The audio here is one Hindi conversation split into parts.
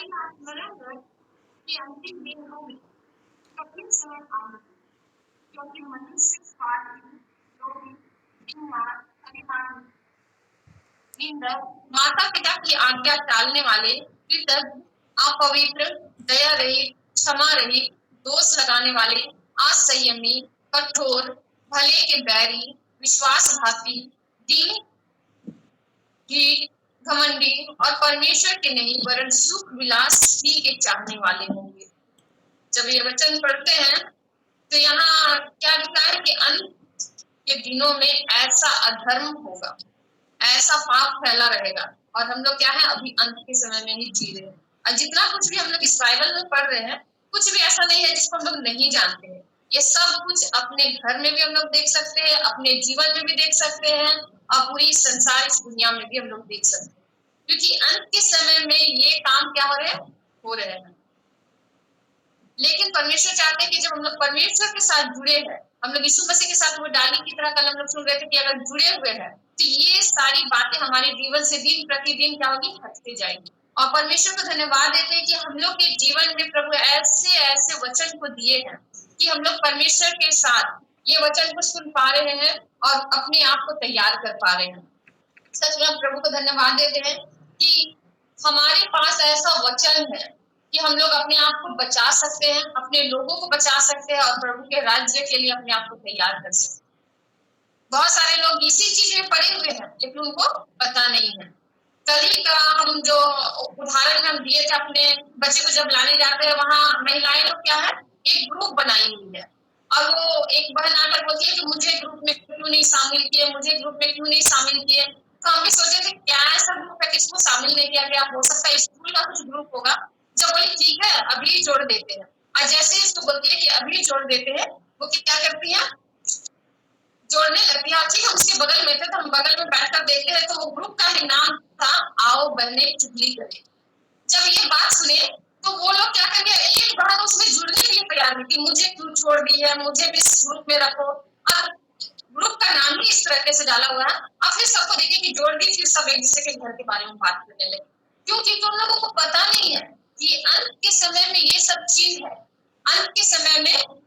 हमारी आज स्मरण है कि अंतिम दिनों में कठिन समय आना, क्योंकि मनुष्य स्वार्थी, लोभी, बीमार, अभिमानी, निंदक, माता पिता की आज्ञा टालने वाले, कृतज्ञ, अपवित्र, दया रहित, क्षमा रहित, दोष लगाने वाले, असंयमी, कठोर, भले के बैरी, विश्वासघाती, दीन, ढीठ, घमंडी और परमेश्वर के नहीं वरन सुख विलास ही के चाहने वाले होंगे। जब ये वचन पढ़ते हैं तो यहाँ क्या लिखा है कि अंत के दिनों में ऐसा अधर्म होगा, ऐसा पाप फैला रहेगा, और हम लोग क्या है अभी अंत के समय में ही जी रहे हैं। और जितना कुछ भी हम लोग इस बाइबल में पढ़ रहे हैं, कुछ भी ऐसा नहीं है जिसको हम लोग नहीं जानते हैं। ये सब कुछ अपने घर में भी हम लोग देख सकते हैं, अपने जीवन में भी देख सकते हैं, और पूरी संसार इस दुनिया में भी हम लोग देख सकते हैं, क्योंकि अंत के समय में ये काम क्या हो रहे हैं। लेकिन परमेश्वर चाहते हैं कि जब हम लोग परमेश्वर के साथ जुड़े हैं, हम लोग यीशु मसीह के साथ वो डाली की तरह कल हम लोग सुन रहे थे कि अगर जुड़े हुए हैं तो ये सारी बातें हमारे जीवन से दिन प्रतिदिन क्या होगी, हटते जाएगी। और परमेश्वर को धन्यवाद देते हैं कि हम लोग के जीवन में प्रभु ऐसे ऐसे वचन को दिए हैं कि हम लोग परमेश्वर के साथ ये वचन को सुन पा रहे हैं और अपने आप को तैयार कर पा रहे हैं। सच में प्रभु को धन्यवाद देते हैं कि हमारे पास ऐसा वचन है कि हम लोग अपने आप को बचा सकते हैं, अपने लोगों को बचा सकते हैं और प्रभु के राज्य के लिए अपने आप को तैयार कर सकते हैं। बहुत सारे लोग इसी चीज में पड़े हुए हैं लेकिन उनको पता नहीं है। कल ही का हम जो उदाहरण में हम दिए थे, अपने बच्चे को जब लाने जाते हैं वहां महिलाएं लोग क्या है एक ग्रुप बनाई हुई है, और वो एक बहन आकर बोलती है कि मुझे ग्रुप में क्यों नहीं शामिल किए, मुझे ग्रुप में क्यों नहीं शामिल किए। तो हम भी सोचे थे क्या ऐसा ग्रुप है किसको शामिल नहीं किया गया, हो सकता है स्कूल का कुछ ग्रुप होगा। जब बोली ठीक है अभी जोड़ देते हैं, और जैसे इसको बोलती है कि अभी जोड़ देते हैं, वो क्या करती है जोड़ने लगती है। ठीक है, उसके बगल में थे तो हम बगल में बैठकर देखते हैं, तो वो ग्रुप का ही नाम था आओ बहने चुगली करें। जब ये बात सुने तो वो लोग क्या करेंगे, एक बार उसमें जुड़ने के लिए तैयार नहीं कि मुझे क्यों छोड़ दी है, मुझे भी इस ग्रुप में रखो। और ग्रुप का नाम ही इस तरीके से डाला हुआ है, और फिर सबको देखे कि जोड़ दी, फिर सब एक दूसरे के घर के बारे में बात करने लगे, क्योंकि तुम लोगों को पता नहीं है कि अंत के समय में ये सब चीज है, अंत के समय में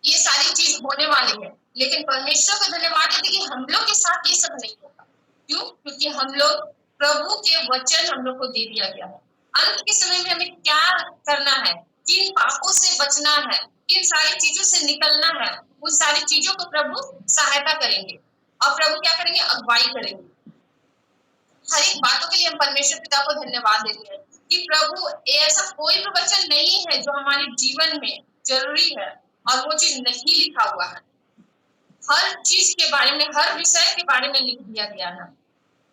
ये सारी चीज होने वाली है। लेकिन परमेश्वर को धन्यवाद देते कि हम लोग के साथ ये सब नहीं होगा। क्यों? क्योंकि हम लोग प्रभु के वचन हम लोग को दे दिया गया है। अंत के समय में हमें क्या करना है, किन पापों से बचना है, किन सारी चीजों से निकलना है, उन सारी चीजों को प्रभु सहायता करेंगे, और प्रभु क्या करेंगे, अगुवाई करेंगे। हर एक बातों के लिए हम परमेश्वर पिता को धन्यवाद देते हैं कि प्रभु ऐसा कोई भी वचन नहीं है जो हमारे जीवन में जरूरी है और वो चीज नहीं लिखा हुआ है। हर चीज के बारे में, हर विषय के बारे में लिख दिया गया है।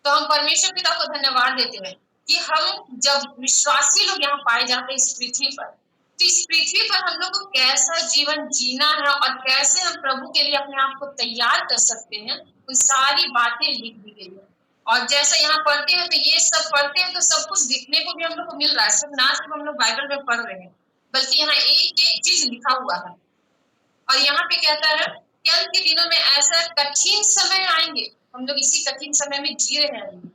तो हम परमेश्वर पिता को धन्यवाद देते हैं कि हम जब विश्वासी लोग यहाँ पाए जाते हैं इस पृथ्वी पर, तो इस पृथ्वी पर हम लोग को कैसा जीवन जीना है और कैसे हम प्रभु के लिए अपने आप को तैयार कर सकते हैं, उन सारी बातें लिख दी गई है। और जैसा यहाँ पढ़ते हैं तो ये सब पढ़ते हैं तो सब कुछ दिखने को भी हम लोग को मिल रहा है, सिर्फ ना सिर्फ हम लोग बाइबल में पढ़ रहे हैं, बल्कि यहाँ एक एक चीज लिखा हुआ है। और यहाँ पे कहता है कि अंत के दिनों में ऐसा कठिन समय आएंगे, हम लोग इसी कठिन समय में जी रहे हैं।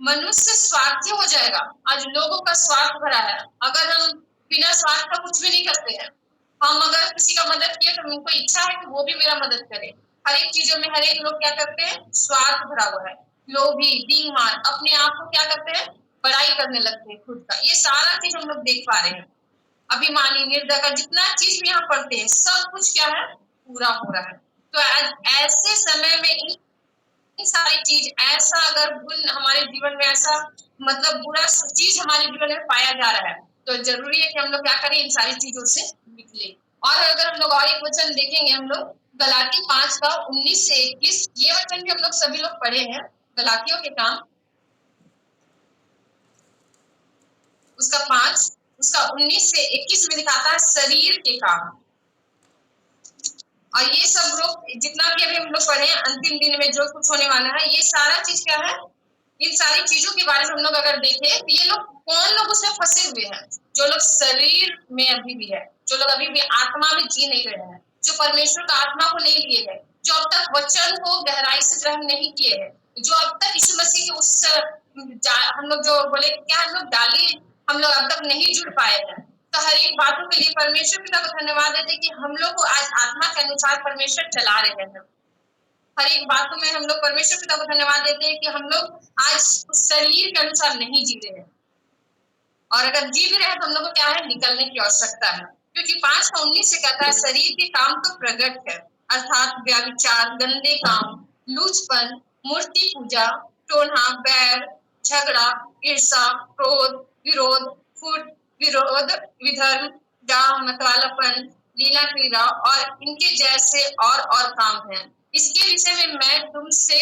मनुष्य स्वार्थी हो जाएगा, आज लोगों का स्वार्थ भरा है। अगर हम बिना स्वार्थ का कुछ भी नहीं करते हैं, हम अगर किसी का मदद किए तो उनको इच्छा है कि वो भी मेरा मदद करे। हर एक चीजों में हर एक लोग क्या करते हैं, स्वार्थ भरा हुआ है, लोभी, बेईमान, अपने आप को क्या करते हैं, बड़ाई करने लगते हैं खुद का। ये सारा चीज हम लोग देख पा रहे हैं। अभिमानी, निर्दय का जितना चीज भी यहाँ पढ़ते हैं सब कुछ क्या है, पूरा हो रहा है। तो ऐसे समय में इन सारी चीज, ऐसा अगर गुण हमारे जीवन में, ऐसा मतलब बुरा चीज हमारे जीवन में पाया जा रहा है, तो जरूरी है कि हम लोग क्या करें, इन सारी चीजों से निकले। और अगर हम लोग और एक वचन देखेंगे, हम लोग गलाती 5 का 19 से 21, ये वचन भी हम लोग सभी लोग पढ़े हैं। गलातियों के काम उसका 5 उसका 19 से 21 में दिखाता है शरीर के काम। और ये सब लोग जितना भी अभी हम लोग पढ़े अंतिम दिन में जो कुछ होने वाला है, ये सारा चीज क्या है, इन सारी चीजों के बारे में हम लोग अगर देखें तो ये लोग कौन लोग उसमें फंसे हुए हैं, जो लोग शरीर में अभी भी है, जो लोग अभी भी आत्मा में जी नहीं रहे हैं, जो परमेश्वर का आत्मा को नहीं लिए हैं, जो अब तक वचन को गहराई से ग्रहण नहीं किए हैं, जो अब तक यीशु मसीह के उस हम लोग जो बोले क्या हम लोग डाली हम लोग अब तक नहीं जुड़ पाए हैं, तो हर एक बातों के लिए परमेश्वर पिता को धन्यवाद देते कि हम लोग को आज आत्मा के अनुसार परमेश्वर चला रहे हैं। हर एक बातों में हम लोग परमेश्वर पिता को धन्यवाद देते हैं कि हम लोग आज उस शरीर के अनुसार नहीं जी रहे हैं, और अगर जी भी रहे हैं तो हम लोग को क्या है, निकलने की आवश्यकता है, क्योंकि 5:19 से कहता है शरीर के काम तो प्रगट है, अर्थात व्याभिचार, गंदे काम, लूचपन, मूर्ति पूजा, टोना, बैर, झगड़ा, ईर्षा, क्रोध, विरोध, फूट, विरोध, विधर्म, डाह, मतवालापन, लीला क्रीड़ा और इनके जैसे और काम हैं। इसके विषय में मैं तुमसे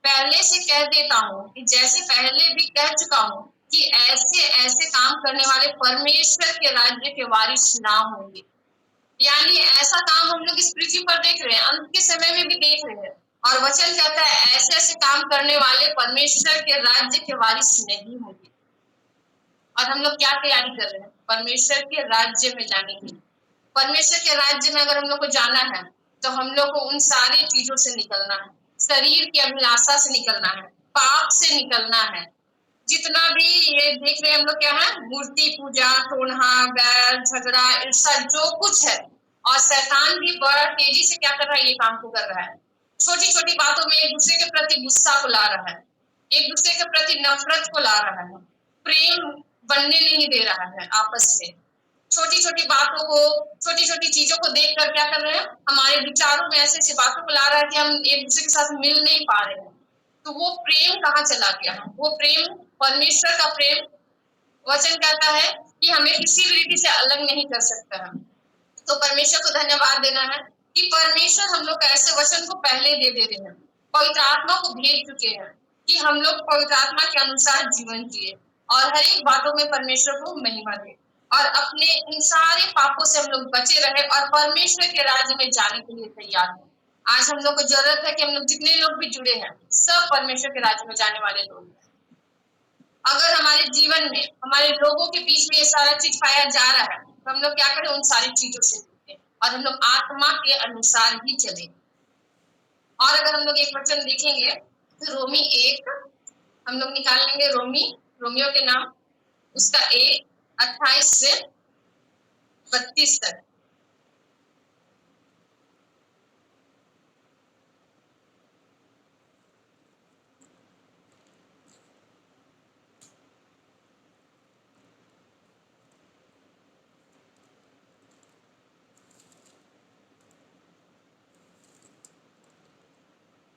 पहले से कह देता हूँ कि जैसे पहले भी कह चुका हूँ कि ऐसे ऐसे काम करने वाले परमेश्वर के राज्य के वारिस ना होंगे। यानी ऐसा काम हम लोग इस पृथ्वी पर देख रहे हैं, अंत के समय में भी देख रहे हैं, और वचन कहता है ऐसे ऐसे काम करने वाले परमेश्वर के राज्य के वारिस नहीं होंगे। और हम लोग क्या तैयारी कर रहे हैं, परमेश्वर के राज्य में जाने की। परमेश्वर के राज्य में अगर हम लोग को जाना है तो हम लोग को उन सारी चीजों से निकलना है, शरीर की अभिलाषा से निकलना है, पाप से निकलना है। जितना भी ये देख रहे हैं हम लोग क्या है, मूर्ति पूजा, टोना, बैर, झगड़ा, ईर्षा, जो कुछ है, और शैतान भी बड़ा तेजी से क्या कर रहा है, ये काम को कर रहा है। छोटी छोटी बातों में एक दूसरे के प्रति गुस्सा को ला रहा है, एक दूसरे के प्रति नफरत को ला रहा है, प्रेम बनने नहीं दे रहा है आपस में। छोटी छोटी बातों को, छोटी छोटी चीजों को देख कर क्या कर रहे हैं, हमारे विचारों में ऐसे ऐसी बातों को ला रहा है कि हम एक दूसरे के साथ मिल नहीं पा रहे हैं। तो वो प्रेम कहाँ चला गया है, वो प्रेम, परमेश्वर का प्रेम, वचन कहता है कि हमें किसी भी रीति से अलग नहीं कर सकता है। तो परमेश्वर को धन्यवाद देना है कि परमेश्वर हम लोग ऐसे वचन को पहले दे रहे हैं, पवित्र आत्मा को भेज चुके हैं कि हम लोग पवित्र आत्मा के अनुसार जीवन जिए और हर एक बातों में परमेश्वर को महिमा दे, और अपने इन सारे पापों से हम लोग बचे रहे और परमेश्वर के राज्य में जाने के लिए तैयार हो। आज हम लोग को जरूरत है कि हम लोग जितने लोग भी जुड़े हैं सब परमेश्वर के राज्य में जाने वाले लोग हैं। अगर हमारे जीवन में हमारे लोगों के बीच में ये सारा चीज पाया जा रहा है तो हम लोग क्या करें, उन सारी चीजों से जुड़े और हम लोग आत्मा के अनुसार ही चले। और अगर हम लोग एक वचन देखेंगे तो रोमी 1 हम लोग निकाल लेंगे, रोमियो के नाम, उसका 1:28 से 32 तक।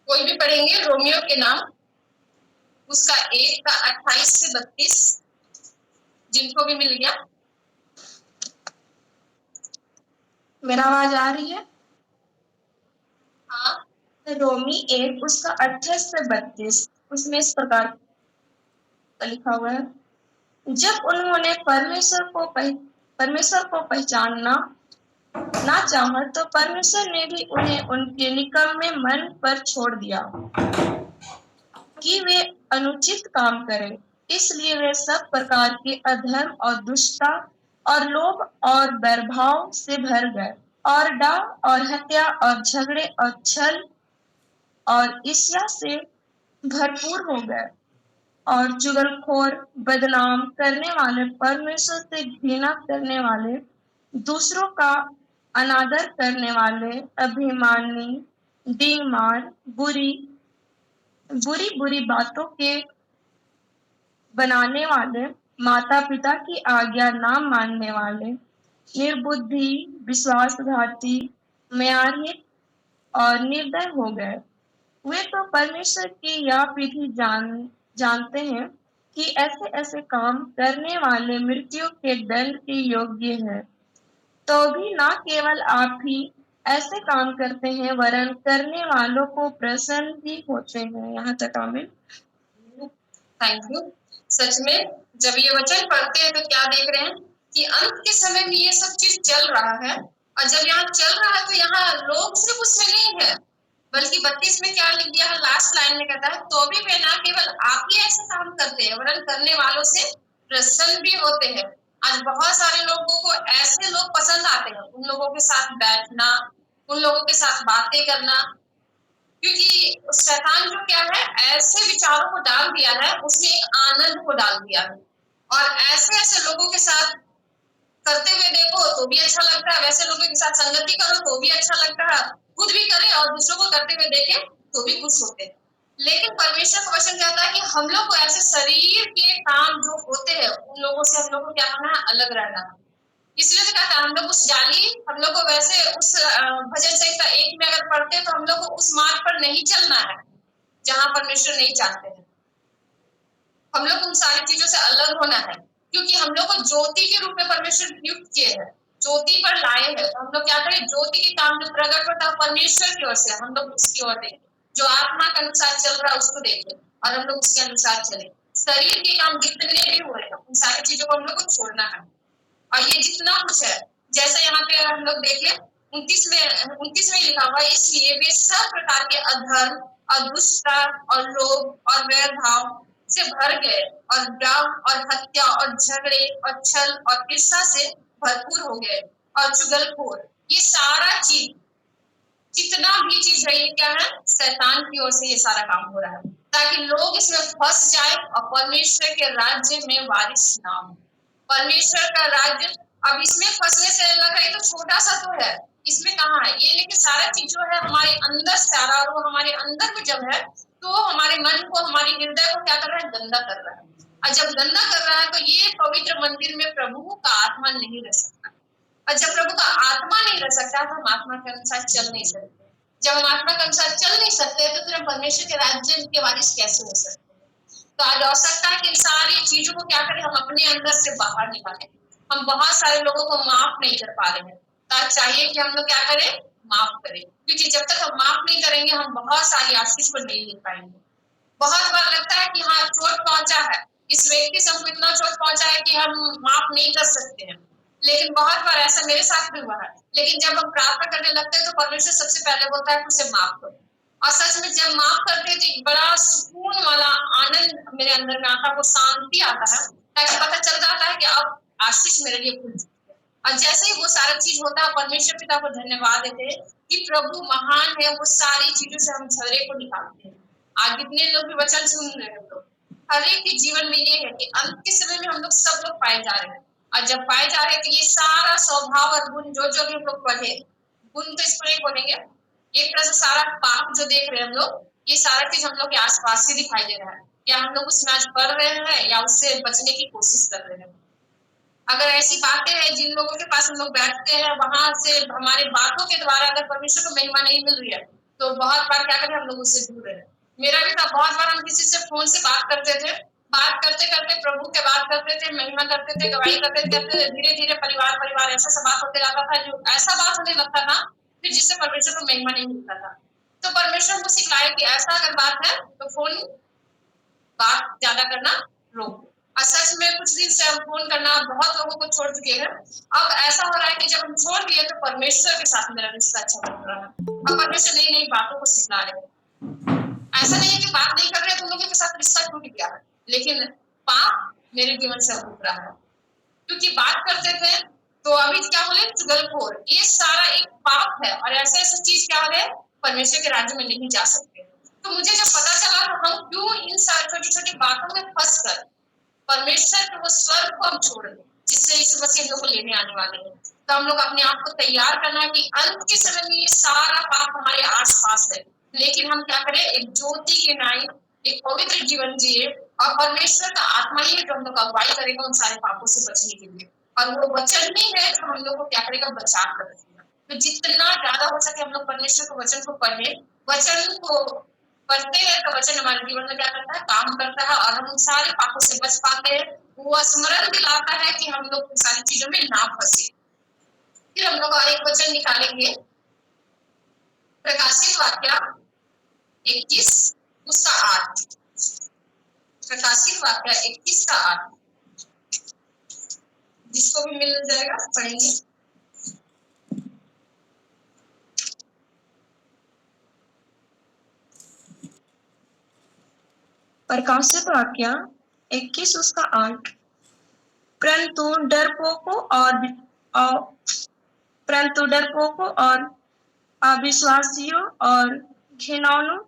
कोई भी पढ़ेंगे, रोमियो के नाम, उसका 1:28 से 32, जिनको भी मिल गया। मेरा आवाज आ रही है? हाँ, रोमी 1 उसका 28 से 32, उसमें इस प्रकार लिखा हुआ है, जब उन्होंने परमेश्वर को पहचानना ना चाहा तो परमेश्वर ने भी उन्हें उनके निकम्मे मन पर छोड़ दिया कि वे अनुचित काम करें। इसलिए वे सब प्रकार के अधर्म और दुष्टता और लोभ और वैरभाव से भर गए, और डाह और हत्या और झगड़े और छल और ईर्ष्या से भरपूर हो गए, और चुगलखोर, बदनाम करने वाले, परमेश्वर से घृणा करने वाले, दूसरों का अनादर करने वाले, अभिमानी, डींगमार, बुरी बुरी बातों के बनाने वाले, माता पिता की आज्ञा ना मानने वाले, निर्बुद्धि, विश्वासघाती, म्यारहित और निर्दय हो गए। वे तो परमेश्वर की यह विधि जानते हैं कि ऐसे ऐसे काम करने वाले मृत्यु के दंड के योग्य हैं। तो भी न केवल आप ही ऐसे काम करते हैं, वरन करने वालों को प्रसन्न भी होते हैं। यहाँ तक आमीन। Thank you. सच में जब ये वचन पढ़ते हैं तो क्या देख रहे हैं कि अंत के समय में ये सब चीज चल रहा है, और जब यहाँ चल रहा है तो यहाँ लोग सिर्फ उसमें नहीं है, बल्कि 32 में क्या लिख दिया है, लास्ट लाइन में कहता है तो भी वे ना केवल आप ही ऐसे काम करते हैं, वरन करने वालों से प्रसन्न भी होते हैं। आज बहुत सारे लोगों को ऐसे लोग पसंद आते हैं, उन लोगों के साथ बैठना, उन लोगों के साथ बातें करना, क्योंकि शैतान जो क्या है, ऐसे विचारों को डाल दिया है, उसने एक आनंद को डाल दिया है, और ऐसे ऐसे लोगों के साथ करते हुए देखो तो भी अच्छा लगता है, वैसे लोगों के साथ संगति करो तो भी अच्छा लगता है, खुद भी करें और दूसरों को करते हुए देखें तो भी खुश होते हैं। लेकिन परमेश्वर का वचन कहता है कि हम लोग को ऐसे शरीर के काम जो होते हैं उन लोगों से हम लोग को क्या करना है, अलग रहना है। इसलिए तो कहता है हम लोग उस जाली, हम लोग को वैसे उस भजन संहिता 1 में अगर पढ़ते हैं तो हम लोग को उस मार्ग पर नहीं चलना है जहां परमेश्वर नहीं चाहते हैं। हम लोग उन सारी चीजों से अलग होना है, क्योंकि हम लोग को ज्योति के रूप में परमेश्वर नियुक्त किए हैं, ज्योति पर लाए हैं। तो हम लोग क्या करें, ज्योति के काम जो प्रकट होता है परमेश्वर की ओर से, हम लोग उसकी ओर देखें, जो आत्मा के अनुसार चल रहा है उसको देखें और हम लोग उसके अनुसार चले। शरीर के काम जितने भी हो रहे हैं उन सारी चीजों को हम लोग को छोड़ना है। और ये जितना कुछ है, जैसे यहाँ पे हम लोग देखें 29 में लिखा हुआ है, इसलिए वे सब प्रकार के अधर्म और दुष्टता और लोभ और वैर भाव से भर गए और डर और हत्या और झगड़े और छल और ईर्ष्या से भरपूर हो गए और चुगलखोर। ये सारा चीज, जितना भी चीज है, ये क्या है, शैतान की ओर से ये सारा काम हो रहा है, ताकि लोग इसमें फंस जाए और परमेश्वर के राज्य में वारिस ना हो। परमेश्वर का राज्य अब इसमें फंसने से लग रहा है तो छोटा सा तो है, इसमें कहाँ है ये, लेकिन सारा चीज जो है हमारे अंदर सारा, और वो हमारे अंदर में जब है तो हमारे मन को, हमारे हृदय को क्या कर रहा है, गंदा कर रहा है। और जब गंदा कर रहा है तो ये पवित्र मंदिर में प्रभु का आत्मा नहीं रह सकता, और जब प्रभु का आत्मा नहीं रह सकता तो हम आत्मा के अनुसार चल नहीं सकते। जब हम आत्मा के अनुसार चल नहीं सकते तो फिर हम परमेश्वर के राज्य के वारिस कैसे हो सकते हैं। तो आज आवश्यकता है कि इन सारी चीजों को क्या करें, हम अपने अंदर से बाहर निकालें। हम बहुत सारे लोगों को माफ नहीं कर पा रहे हैं, तो आज चाहिए कि हम लोग क्या करें, माफ करें, क्योंकि जब तक हम माफ नहीं करेंगे हम बहुत सारी आशीष को नहीं ले पाएंगे। बहुत बार लगता है कि हाँ चोट पहुंचा है, इस व्यक्ति से हमको इतना चोट पहुंचा है कि हम माफ नहीं कर सकते हैं, लेकिन बहुत बार ऐसा मेरे साथ भी हुआ है। लेकिन जब हम प्रार्थना करने लगते हैं तो परमेश्वर सबसे पहले बोलता है कि उसे माफ करो, और सच में जब माफ करते हैं तो एक बड़ा सुकून वाला आनंद मेरे अंदर में आता है, वो शांति आता है, ताकि पता चल जाता है कि अब आशीष मेरे लिए खुल चुकी है। और जैसे ही वो सारा चीज होता है, परमेश्वर पिता को धन्यवाद देते हैं कि प्रभु महान है, वो सारी चीजों से हम झगड़े को निकालते हैं। आज जितने लोग भी वचन सुन रहे हैं तो हर एक के जीवन में ये है कि अंत के समय में हम लोग सब लोग पाए जा रहे हैं, और जब पाए जा रहे हैं तो ये सारा स्वभाव और गुण जो जो भी हम लोग पढ़े, गुण तो इसको नहीं बोलेंगे, एक तरह से सारा पाप जो देख रहे हैं हम लोग, ये सारा चीज हम लोग के आसपास ही दिखाई दे रहा है। क्या हम लोग उसमें आज पढ़ रहे हैं या उससे बचने की कोशिश कर रहे हैं। अगर ऐसी बातें हैं जिन लोगों के पास हम लोग बैठते हैं, वहां से हमारे बातों के द्वारा अगर परमेश्वर को महिमा नहीं मिल रही है तो बहुत बार क्या करें, हम लोग उससे दूर रहे। मेरा भी था, बहुत बार हम किसी से फोन से बात करते थे, बात करते करते प्रभु के बात करते थे, महिमा करते थे, गवाही करते करते धीरे धीरे परिवार परिवार ऐसा सा बात होते जाता था, जो ऐसा बात होने लगता था फिर जिससे परमेश्वर को महिमा नहीं मिलता था। तो परमेश्वर को सिखाए कि ऐसा अगर बात है तो फोन बात ज्यादा करना रोको। और सच में कुछ दिन से हम फोन करना बहुत लोगों को छोड़ चुके हैं। अब ऐसा हो रहा है कि जब हम छोड़ दिए तो परमेश्वर के साथ मेरा रिश्ता अच्छा बन रहा है, और परमेश्वर नई नई बातों को सिखा रहे हैं। ऐसा नहीं है कि बात नहीं कर रहे तुम लोगों के साथ रिश्ता टूट गया है, लेकिन पाप मेरे जीवन से उठ रहा है, क्योंकि बात करते थे तो अभी क्या बोले, चुगलखोर, ये सारा एक पाप है, और ऐसे ऐसे चीज क्या है, परमेश्वर के राज्य में नहीं जा सकते। तो मुझे जब पता चला तो हम क्यों इन सारी छोटी छोटी बातों में फंस कर परमेश्वर के वो स्वर्ग को हम छोड़ दें, जिससे यीशु मसीह हम लोग को लेने आने वाले हैं। तो हम लोग अपने आप को तैयार करना है कि अंत के समय में ये सारा पाप हमारे आस पास है, लेकिन हम क्या करें, एक ज्योति के नाई एक पवित्र जीवन जिए, और परमेश्वर का आत्मा ही है जो हम लोग अगुवाई करेगा उन सारे पापों से बचने के लिए, और वो वचन ही है जो हम लोग को क्या करेगा, बचा कर रखेगा। तो जितना ज्यादा हो सके हम लोग परमेश्वर के वचन को पढ़े, वचन को पढ़ते हैं तो वचन हमारे जीवन में क्या करता है, काम करता है, और हम उन सारे पापों से बच पाते हैं। वो स्मरण दिलाता है कि हम लोग उन सारी चीजों में ना फंसे। फिर हम लोग और एक वचन निकालेंगे, प्रकाशित वाक्य 21 उसका 8, प्रकाशित वाक्य 21 का 8, जिसको भी मिल जाएगा पढ़ेंगे। प्रकाशित वाक्य 21 उसका 8, परंतु डरपोकों और अविश्वासियों और घिनौनों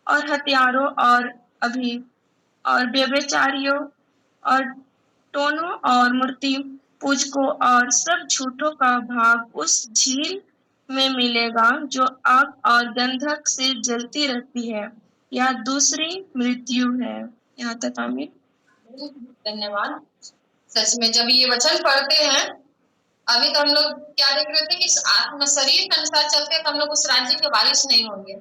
और हत्यारों और अभी और व्यभिचारियों और टोनों और मूर्ति पूजकों और सब झूठों का भाग उस झील में मिलेगा जो आग और गंधक से जलती रहती है। यह दूसरी मृत्यु है। यहाँ तक आमीन। धन्यवाद। सच में जब ये वचन पढ़ते हैं, अभी तो हम लोग क्या देख रहे थे कि इस आत्मा शरीर के अनुसार चलते हैं तो हम लोग उस राज्य के वारिस नहीं होंगे,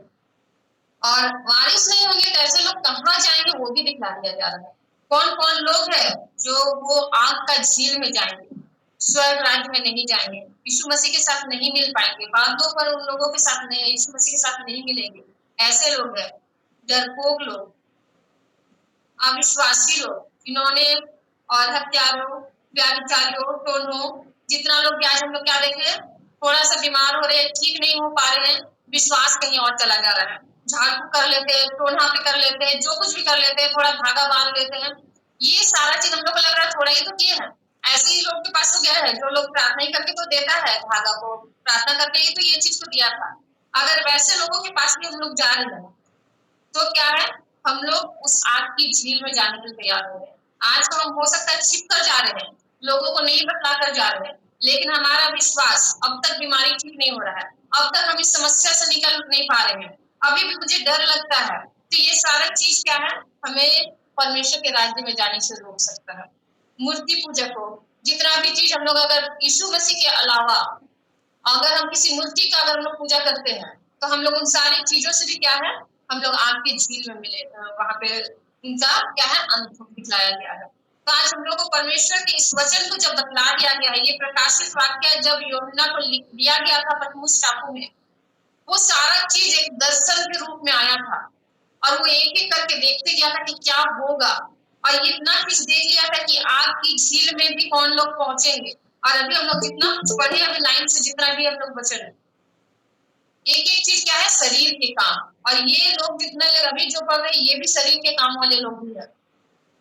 और वारिस नहीं होंगे तो ऐसे लोग कहाँ जाएंगे वो भी दिखला दिया जा रहा है। कौन कौन लोग हैं जो वो आग का झील में जाएंगे, स्वर्ग राज्य में नहीं जाएंगे, यीशु मसीह के साथ नहीं मिल पाएंगे, बातों पर उन लोगों के साथ नहीं, यीशु मसीह के साथ नहीं मिलेंगे। ऐसे लोग हैं डरपोक लोग, अविश्वासी लोग, इन्होंने और हत्यारों, व्याभिचारियों, टोनों, जितना लोग आज हम लोग क्या देखे, थोड़ा सा बीमार हो रहे हैं, ठीक नहीं हो पा रहे हैं, विश्वास कहीं और चला जा रहा है, झाड़ फूक कर लेते हैं, टोना पे कर लेते हैं, जो कुछ भी कर लेते हैं, थोड़ा धागा बांध लेते हैं। ये सारा चीज हम लोग को लग रहा है थोड़ा ही तो किए हैं। ऐसे ही लोग के पास तो गया है जो लोग प्रार्थना ही करके तो देता है धागा को, प्रार्थना करके ही तो ये चीज को दिया था। अगर वैसे लोगों के पास भी हम लोग जा रहे हैं तो क्या है, हम लोग उस आग की झील में जाने के लिए तैयार हो रहे हैं। आज तो हम हो सकता है छिप कर जा रहे हैं, लोगों को नहीं बतला कर जा रहे हैं, लेकिन हमारा विश्वास, अब तक बीमारी ठीक नहीं हो रहा है, अब तक हम इस समस्या से निकल नहीं पा रहे हैं, अभी भी मुझे डर लगता है, तो ये सारा चीज क्या है, हमें परमेश्वर के राज्य में जाने से रोक सकता है। मूर्ति पूजक हो, जितना भी चीज हम लोग अगर यीशु मसीह के अलावा अगर हम किसी मूर्ति का अगर हम लोग पूजा करते हैं तो हम लोग उन सारी चीजों से भी क्या है, हम लोग आग की झील में मिले, वहां पे उनका क्या है, अंत दिखलाया गया है। तो आज हम लोग को परमेश्वर के इस वचन को जब बतला दिया गया है, ये प्रकाशित वाक्य जब यूहन्ना को लिख दिया गया था पतमुस टापू में, वो सारा चीज एक दर्शन के रूप में आया था, और वो एक एक करके देखते गया था कि क्या होगा, और इतना चीज देख लिया था कि आग की झील में भी कौन लोग पहुंचेंगे। और अभी हम लोग जितना पढ़े, अभी लाइन से जितना भी हम लोग बचे रहे, एक एक चीज क्या है, शरीर के काम, और ये लोग जितने लोग अभी जो पढ़ रहे हैं ये भी शरीर के काम वाले लोग भी है।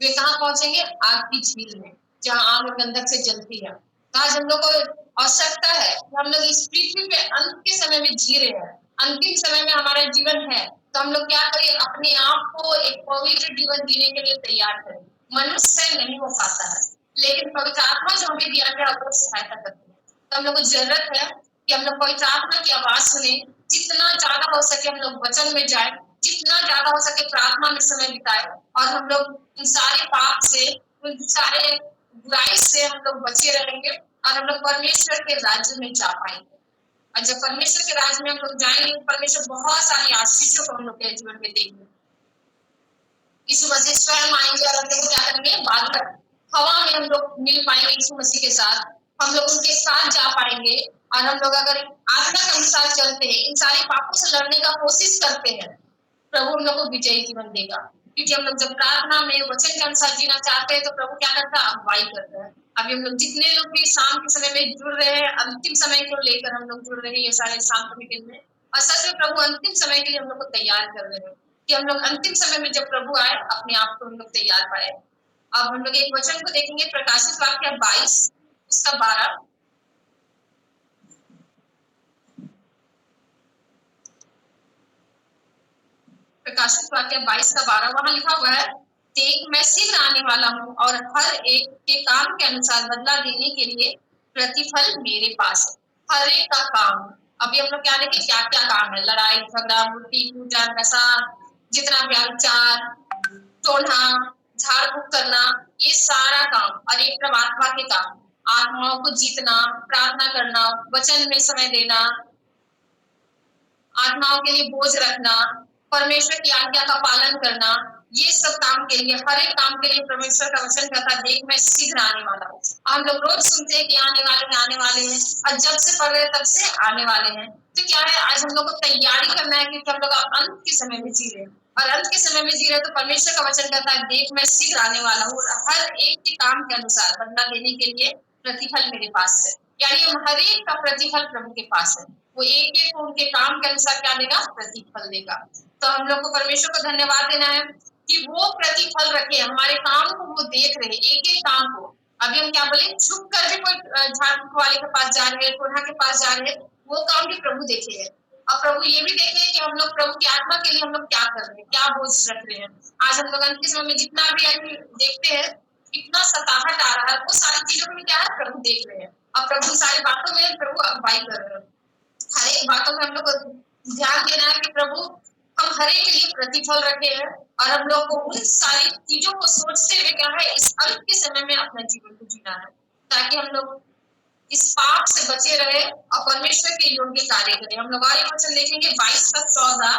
वे कहाँ पहुंचेंगे, आग की झील में, जहाँ आग और गंधक से जलती है। तो आज हम लोग को आवश्यकता है कि हम लोग इस पृथ्वी पे अंत के समय में जी रहे हैं, अंतिम समय में हमारा जीवन है, तो हम लोग क्या करें, अपने आप को एक पवित्र जीवन जीने के लिए तैयार करें। मनुष्य से नहीं हो पाता है, लेकिन पवित्र आत्मा जो हमें दिया गया वो सहायता करती है। तो हम लोग को जरूरत है कि हम लोग पवित्र आत्मा की आवाज सुने, जितना ज्यादा हो सके हम लोग वचन में जाए, जितना ज्यादा हो सके प्रार्थना में समय बिताए, और हम लोग उन सारे पाप से, उन सारे बुराई से हम लोग बचे रहेंगे, और हम लोग परमेश्वर के राज्य में जा पाएंगे। और जब परमेश्वर के राज्य में हम लोग जाएंगे, परमेश्वर बहुत सारी आशीषों को हम लोग के जीवन में देंगे। यीशु मसीह स्वयं आएंगे और हम लोग क्या करेंगे, बादल हवा में हम लोग मिल पाएंगे यीशु मसीह के साथ, हम लोग उनके साथ जा पाएंगे। और हम लोग अगर आत्मा के अनुसार चलते हैं, इन सारे पापों से लड़ने का कोशिश करते हैं, प्रभु हम लोग को विजयी जीवन देगा। क्योंकि हम लोग जब प्रार्थना में वचन के अनुसार जीना चाहते हैं तो प्रभु क्या करता है, अगुवाई करता है। अभी हम लोग जितने लोग भी शाम के समय में जुड़ रहे हैं, अंतिम समय को लेकर हम लोग जुड़ रहे हैं, ये सारे शाम के मीटिंग में, और सच में प्रभु अंतिम समय के लिए हम लोग को तैयार कर रहे हैं कि हम लोग अंतिम समय में जब प्रभु आए अपने आप को हम लोग तैयार पाए। अब हम लोग एक वचन को देखेंगे, प्रकाशित वाक्य 22 उसका 12। प्रकाशित वाक्य 22 का 12, वहां लिखा हुआ है, देख मैं शीघ्र आने वाला हूँ और हर एक के काम के अनुसार बदला देने के लिए प्रतिफल मेरे पास है। हर एक का काम, अभी हम लोग क्या देखें क्या क्या काम है, लड़ाई झगड़ा, मूर्ति पूजा, नशा, जितना व्यभिचार, टोना, झाड़ फूक करना, ये सारा काम, और एक तरफ आत्मा के काम, आत्माओं को जीतना, प्रार्थना करना, वचन में समय देना, आत्माओं के लिए बोझ रखना, परमेश्वर की आज्ञा का पालन करना, ये सब काम के लिए, हर एक काम के लिए परमेश्वर का वचन कहता है, देख मैं शीघ्र आने वाला हूँ। हम लोग रोज सुनते हैं कि आने वाले हैं, और जब से पढ़ रहे तब से आने वाले हैं। तो क्या है, आज हम लोग को तैयारी करना है, क्योंकि हम लोग अंत के समय में जी रहे हैं, और अंत के समय में जी रहे, तो परमेश्वर का वचन कहता है, देख मैं शीघ्र आने वाला हूँ, हर एक के काम के अनुसार बदला देने के लिए प्रतिफल मेरे पास है। यानी हम हर एक का प्रतिफल प्रभु के पास है, वो एक एक को उनके काम के अनुसार क्या देगा, प्रतिफल देगा। तो हम लोग को परमेश्वर को धन्यवाद देना है कि वो प्रतिफल रखे, हमारे काम को वो देख रहे, एक एक काम को। अभी हम क्या बोले, छुप कर भी कोई झाड़ फूक वाले के पास जा रहे हैं, कोढ़ा के पास जा रहे हैं, वो काम भी प्रभु देखे है। और प्रभु ये भी देखे कि हम लोग प्रभु की आत्मा के लिए हम लोग क्या कर रहे हैं, क्या बोझ रख रहे हैं। आज हम लोग अंत के समय में जितना भी अभी देखते हैं, इतना सताहट आ रहा है, वो सारी चीजों में क्या है प्रभु देख रहे हैं, और प्रभु सारी बातों में प्रभु अगुवाई कर रहे हैं। हर एक बातों में हम लोग को ध्यान देना है कि प्रभु हम हर एक के लिए प्रतिफल रखे हैं, और हम लोग को उन सारी चीजों को सोचते हुए क्या है इस अंत के समय में अपना जीवन को जीना है, ताकि हम लोग इस पाप से बचे रहे और परमेश्वर के योग्य कार्य करें। हम लोग आगे वचन देखेंगे 22-14,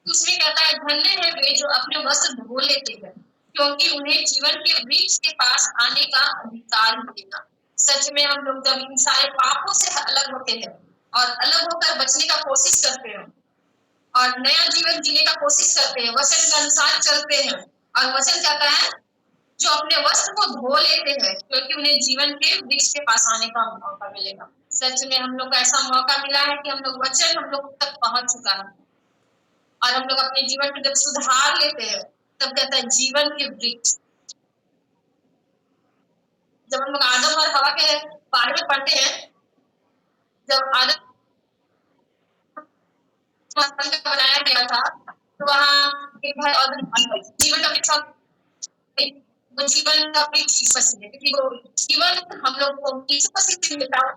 तो उसमें कहता है धन्य है वे जो अपने वस्त्र धो लेते हैं, क्योंकि उन्हें जीवन के वृक्ष के पास आने का अधिकार मिलेगा। सच में हम लोग जब इन सारे पापों से अलग होते हैं और अलग होकर बचने का कोशिश करते हैं और नया जीवन जीने का कोशिश करते हैं, वचन के अनुसार चलते हैं, और वचन कहता है जो अपने वस्त्र को धो लेते हैं, क्योंकि उन्हें जीवन के वृक्ष के पास आने का मौका मिलेगा। सच में हम लोग को ऐसा मौका मिला है कि हम लोग वचन हम लोग तक पहुंच चुका है, और हम लोग अपने जीवन को जब सुधार लेते हैं तब कहता है जीवन के वृक्ष। जब हम लोग आदम और हवा के बारे में पढ़ते हैं, जब आदम बनाया गया था तो वहाँ एक भाई और जीवन का वृक्ष, वो जीवन का वृक्ष यीशु मसीह है, क्योंकि वो जीवन हम लोग को यीशु मसीह से मिलता है,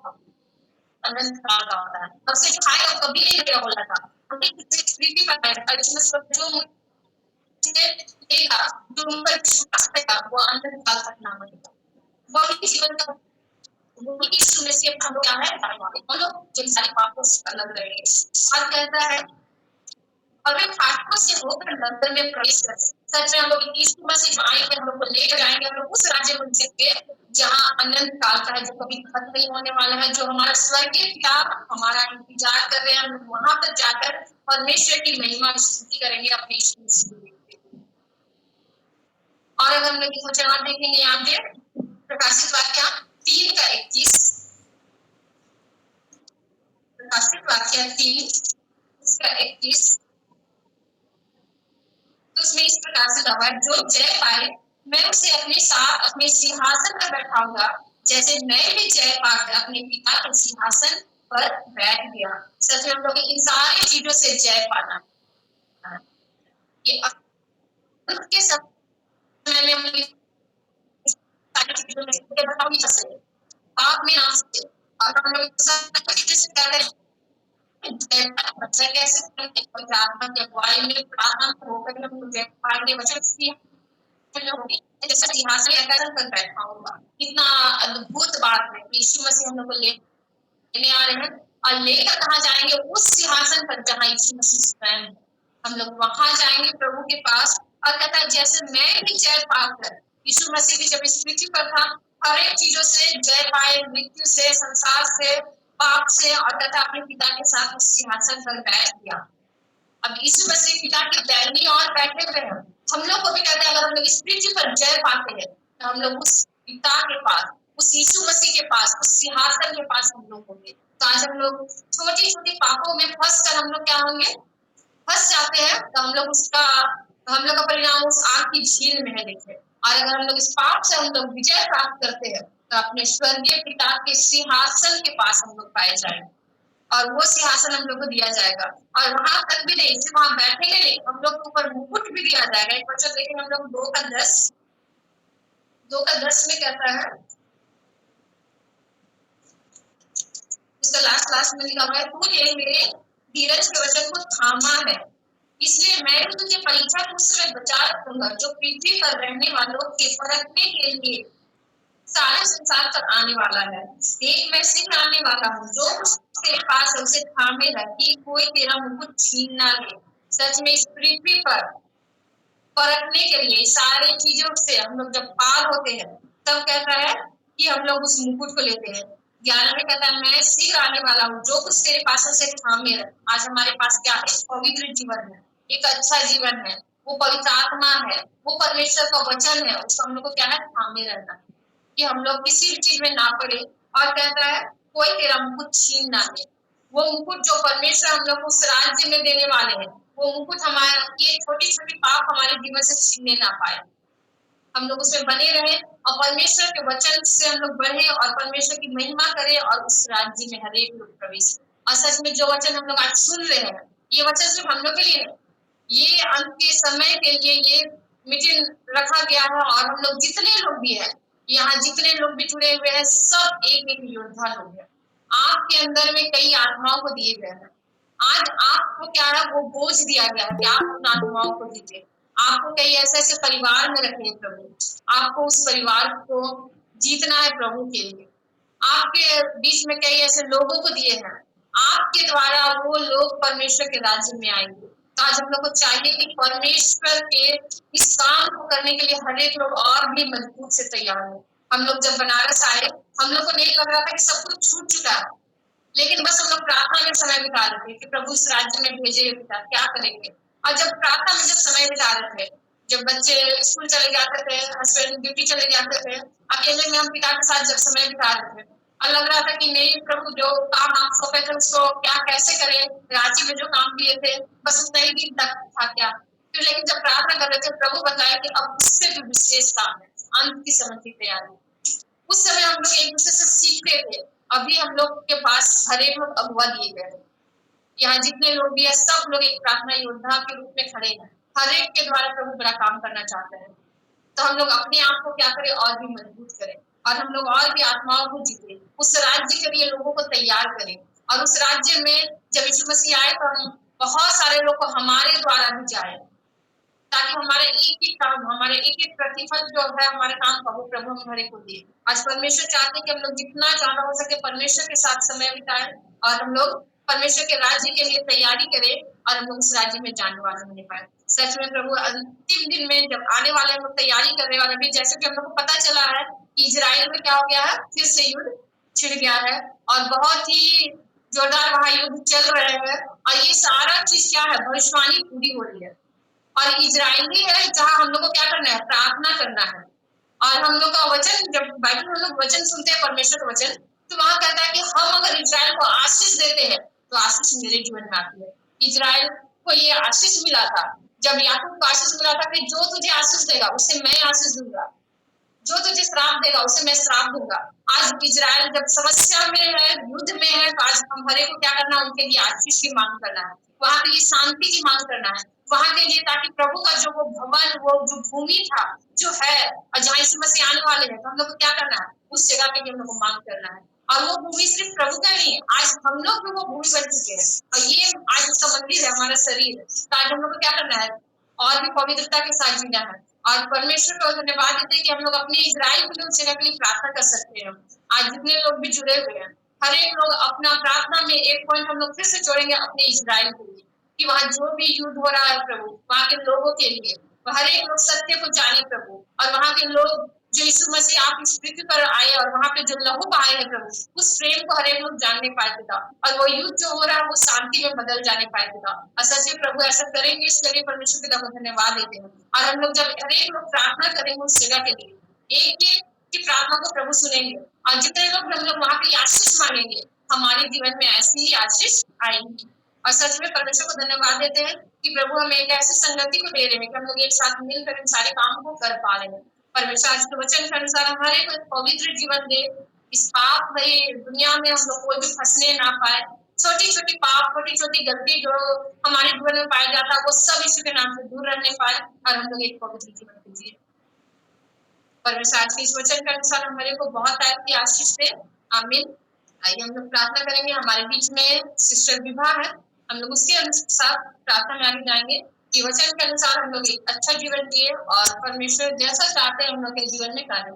अनंत काल का होता है, और उसे जो खाएगा वो कभी नहीं रहेगा बोला था। पृथ्वी पर है और यीशु मसीह जो मुझे देगा, जो उन पर विश्वास करेगा वो अनंत काल तक ना मरेगा। वही जीवन का वही यीशु मसीह हम लोग क्या है हम लोग जिन सारे पापों से अलग रहेंगे। और कहता है और वे फाटकों से होकर नगर में प्रवेश कर सच में हम लोग यीशु मसीह आएंगे, हम लोग को लेकर जाएंगे, हम लोग उस राज्य में जाएंगे जहाँ अनंत काल का है, जो कभी खत्म नहीं होने वाला है, जो हमारा स्वर्गीय पिता हमारा इंतजार कर रहे हैं। हम लोग वहां पर जाकर परमेश्वर की महिमा स्तुति करेंगे अपने यीशु मसीह। और अगर हम लोग वचन और देखेंगे यहाँ पे प्रकाशित वाक्य 3:21, प्रकाशित वाक्य 3:21, तो उसमें इस प्रकार से कहा है जो जय पाए मैं उसे अपने साथ अपने सिंहासन पर बैठाऊंगा, जैसे मैं भी जय पाकर अपने पिता के सिंहासन पर बैठ गया। सच में हम लोग इन सारी चीजों से जय पाना के समय में हम सारी चीजों में बताओ नहीं सकते आप में आ सकते, और हम लोग सब चीजें से कहते हैं कैसे आत्मा के अगुवाई में प्रार्थना होकर हम लोग जय पाएंगे। वचन जैसे सिंहासन आकर कर बैठा होगा। कितना अद्भुत बात है, यीशु मसीह हम लोग को लेने आ रहे हैं, और लेकर कहाँ जाएंगे उस सिंहासन पर जहाँ यीशु मसीह स्वयं है। हम लोग वहां जाएंगे प्रभु के पास, और कहता है जैसे मैं भी जय पाकर, यीशु मसीह भी जब इस पृथ्वी पर था हर एक चीजों से जय पाए, मृत्यु से, संसार से, पाप से, और कहता अपने पिता के साथ उस सिंहासन पर बैठ गया। अब यीशु मसीह पिता की दाहिनी ओर बैठे हुए हैं। हम लोग को भी कहते हैं अगर हम लोग इस पृथ्वी पर जय पाते हैं तो हम लोग उस पिता के पास, उस यीशु मसीह के पास, उस सिंहासन के पास हम लोग होंगे। तो आज हम लोग छोटी छोटी पापों में फंस कर हम लोग क्या होंगे, फंस जाते हैं, तो हम लोग का परिणाम उस आग की झील में है देखे। और अगर हम लोग इस पाप से हम लोग विजय प्राप्त करते हैं तो अपने स्वर्गीय पिता के सिंहासन के पास हम लोग पाए जाएंगे, और वो सिंहासन हम लोग को दिया जाएगा। और वहां तक भी नहीं, सिर्फ वहां बैठेंगे नहीं, हम लोग को ऊपर मुकुट भी दिया जाएगा। एक वचन देखेंगे हम लोग 2:10 में कहता है, उसका लास्ट में लिखा हुआ है तूने मेरे धीरज के वचन को थामा है, इसलिए मैं भी तुझे परीक्षा के समय बचा रखूंगा, जो पृथ्वी पर रहने वालों के परखने के लिए सारे संसार पर आने वाला है। देख मैं सिंह आने वाला हूँ, जो उसके पास है उसे थामे रख कि कोई तेरा मुकुट छीन ना ले। सच में इस पृथ्वी पर परखने के लिए सारी चीजों से हम लोग जब पार होते हैं तब कहता है कि हम लोग उस मुकुट को लेते हैं। 11 में कहता है मैं शीघ्र आने वाला हूँ, जो कुछ तेरे पास है उसे थामे रख। आज हमारे पास क्या है, पवित्र जीवन है, एक अच्छा जीवन है, वो पवित्र आत्मा है, वो परमेश्वर का वचन है, उसको हम लोग को क्या है थामे रहना, कि हम लोग किसी भी चीज में ना पड़े। और कहता है कोई तेरा मुकुट छीन ना ले। वो मुकुट जो परमेश्वर हम लोग उस राज्य में देने वाले हैं, वो मुकुट हमारा ये छोटी छोटी पाप हमारे जीवन से छीनने ना पाए, हम लोग उसमें बने रहे और परमेश्वर के वचन से हम लोग बढ़े और परमेश्वर की महिमा करें और उस राज्य में हर एक लोग प्रवेश। और सच में जो वचन हम लोग आज सुन रहे हैं, ये वचन सिर्फ हम लोग के लिए नहीं, ये अंत के समय के लिए ये मीटिंग रखा गया है। और हम लोग जितने लोग भी हैं यहाँ, जितने लोग भी जुड़े हुए हैं, सब एक एक योद्धा लोग हैं। आपके अंदर में कई आत्माओं को दिए गए हैं। आज आपको क्या है, वो बोझ दिया गया है कि आप उन आत्माओं को जीते। आपको कई ऐसे ऐसे परिवार में रखे प्रभु, आपको उस परिवार को जीतना है प्रभु के लिए। आपके बीच में कई ऐसे लोगों को दिए हैं, आपके द्वारा वो लोग परमेश्वर के राज्य में आएंगे। तो आज हम लोग को चाहिए कि परमेश्वर के इस काम को करने के लिए हर एक लोग और भी मजबूत से तैयार हो। हम लोग जब बनारस आए, हम लोग को नहीं लग रहा था कि सब कुछ छूट चुका है, लेकिन बस हम लोग प्रार्थना में समय बिता रहे थे कि प्रभु इस राज्य में भेजे, क्या करेंगे। और जब प्रार्थना में जब समय बिता रहे थे, जब बच्चे स्कूल चले जाते थे, हस्बैंड ड्यूटी चले जाते थे, अकेले में हम पिता के साथ जब समय बिता रहे थे, और लग रहा था कि नहीं प्रभु जो काम आप सौंपे थे उसको क्या कैसे करें, रांची में जो काम दिए थे बस उतना ही दिन तक था क्या। फिर लेकिन जब प्रार्थना कर रहे थे, प्रभु बताया कि अब उससे भी विशेष काम है, अंत की समय की तैयारी। उस समय हम लोग एक दूसरे से सीखते थे। अभी हम लोग के पास हर एक लोग अगुवा दिए गए, यहाँ जितने लोग भी है सब लोग एक प्रार्थना योद्धा के रूप में खड़े हैं, हर एक के द्वारा प्रभु बड़ा काम करना चाहते हैं। तो हम लोग अपने आप को क्या करें, और भी मजबूत करें, और हम लोग और भी आत्माओं को जीते, उस राज्य के लिए लोगों को तैयार करें। और उस राज्य में जब यीशु मसीह आए तो हम बहुत सारे लोग को हमारे द्वारा भी जाए, ताकि हमारे एक एक काम, हमारे एक एक प्रतिफल जो है हमारे काम का, वो प्रभु हमारे को दिए। आज परमेश्वर चाहते हैं कि हम लोग जितना ज्यादा हो सके परमेश्वर के साथ समय बिताएं, और हम लोग परमेश्वर के राज्य के लिए तैयारी करें, और हम लोग उस राज्य में जाने वाले होने पाए। सच में प्रभु अंतिम दिन में जब आने वाले हम लोग तैयारी कर रहे हैं, और अभी जैसे कि हम लोग को पता चला है कि इजराइल में क्या हो गया है, फिर से युद्ध छिड़ गया है, और बहुत ही जोरदार वहां युद्ध चल रहे हैं, और ये सारा चीज क्या है, भविष्यवाणी पूरी हो रही है। और इजरायली है जहाँ हम लोग को क्या करना है, प्रार्थना करना है। और हम लोग का वचन, जब बाइबल में हम लोग वचन सुनते हैं, परमेश्वर का वचन, तो वहां कहता है कि हम अगर इजराइल को आशीष देते हैं तो आशीष मेरे जीवन में आती है। इजराइल को ये आशीष मिला था, जब याकूब को आशीष मिला था कि जो तुझे आशीष देगा उससे मैं आशीष दूंगा, जो तुझे श्राप देगा उसे मैं श्राप दूंगा। आज इजराइल जब समस्या में है, युद्ध में है, तो आज हम हरे को क्या करना है, उनके लिए आशीष की मांग करना है, वहां के लिए शांति की मांग करना है, वहां के लिए, ताकि प्रभु का जो वो भवन, वो जो भूमि था जो है, और जहाँ यीशु मसीह आने वाले हैं, तो हम लोग को क्या करना है, उस जगह के लिए हम लोग को मांग करना है। और वो भूमि सिर्फ प्रभु का नहीं है, आज हम लोग भी वो भूमि बन चुके हैं, और ये आज उसका मंदिर है, हमारा शरीर। तो आज हम लोग को क्या करना है, और भी पवित्रता के साथ जीना है, और परमेश्वर को धन्यवाद देते हैं कि हम लोग अपने इजराइल के लिए उस जगह के लिए प्रार्थना कर सकते हैं। आज जितने लोग भी जुड़े हुए हैं, हर एक लोग अपना प्रार्थना में एक पॉइंट हम लोग फिर से जोड़ेंगे अपने इजराइल के लिए, कि वहाँ जो भी युद्ध हो रहा है प्रभु, वहाँ के लोगों के लिए हर एक लोग सत्य को जाने प्रभु, और वहाँ के लोग जो यीशु मसीह आप इस पृथ्वी पर आए और वहाँ पे जो लहू बहाए हैं प्रभु, उस प्रेम को हर एक लोग जानने पाए पिता, और वो युद्ध जो हो रहा है वो शांति में बदल जाने पाए पिता। और सच्चे प्रभु ऐसा करेंगे, इसके लिए परमेश्वर पिता को धन्यवाद देते हैं। और हम लोग जब हर एक लोग प्रार्थना करेंगे उस जगह के लिए, एक एक की प्रार्थना को प्रभु सुनेंगे, और जितने लोग हम लोग वहाँ के लिए आशीष मांगेंगे, हमारे जीवन में ऐसी ही आशीष आएंगी। और सच में परमेश्वर को धन्यवाद देते हैं कि प्रभु हमें एक ऐसी संगति को दे रहे हैं कि हम लोग एक साथ मिलकर इन सारे कामों को कर पा रहे हैं। परमेश्वर आज के वचन के अनुसार हमारे को पवित्र जीवन दे, इस पाप भरी दुनिया में हम लोग कोई भी फंसने ना पाए, छोटी छोटी पाप, छोटी छोटी गलती जो हमारे जीवन में पाया जाता है, वो सब यीशु के नाम से दूर रहने पाए, और हम लोग एक पवित्र जीवन कीजिए। परमेश्वर आज के इस वचन के अनुसार हमारे को बहुत टाइप की आशीष दे, आमीन। आइए हम लोग प्रार्थना करेंगे। हमारे बीच में सिस्टर विभा है, हम लोग उसके अनुसार प्रार्थना में आगे जाएंगे कि वचन के अनुसार हम लोग एक अच्छा जीवन जिए, और परमेश्वर जैसा चाहते हैं हम लोग के जीवन में कार्य